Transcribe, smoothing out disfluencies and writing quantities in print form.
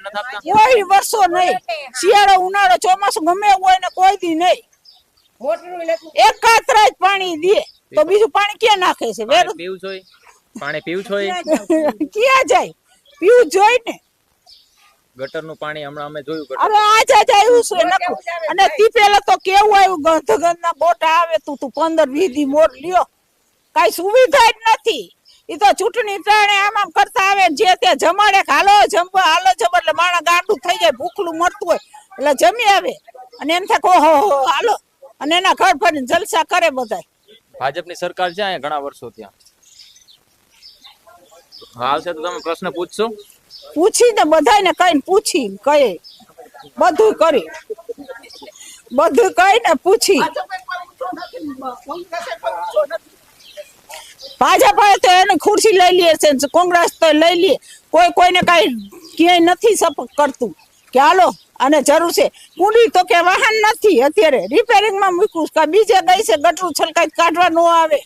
નથી આપતા? કોઈ વર્ષો નહીં, શિયાળો ઉનાળો ચોમાસું ગમે એવું હોય ને કોઈ દી નહીં, એકાત્ર જ પાણી દે તો બીજું પાણી ક્યાં નાખે છે? પાણી પીવું જોઈએ, પાણી પીવું જોઈએ. ક્યાં જાય? પીવું જોઈ ને. ગટરનું પાણી હમણાં અમે જોયું ગટર. અરે આજ આવ્યું છે નકરું. અને તી પેલા તો કેવું આવ્યું, ગંધ ના બોટા આવે તું 15-20 દી મોર લ્યો, કઈ સુવિધા જ નથી. એ તો ચૂંટણી ટાણે આમ કરતા આવે, જે તે જમાડે હાલો જમવા હાલો જમવા, એટલે માણસ ગાંડું થઈ જાય, ભૂખલું મરતું હોય એટલે જમી આવે અને એમ થાય ઓહો હાલો, અને એના ઘર ફરીને જલસા કરે બધાય. ભાજપની સરકાર છે અહીંયા ઘણા વર્ષો ત્યાં. આવશે તો તમે પ્રશ્ન પૂછશો? પૂછીને બધાને કઈ પૂછી કહે, બધું કરી, બધું કહીને પૂછી. ભાજપ તો એને ખુરશી લઈ લે છે, કોંગ્રેસ તો લઈ લે, કોઈ કોઈને કઈ ક્યાંય નથી સપોર્ટ કરતું કે હાલો અને જરૂર છે. કુંડી તો કે વાહન નથી અત્યારે રિપેરિંગમાં મૂક્યું, બીજે ગઈ છે ગટરું છલકાઈ કાઢવા ન આવે.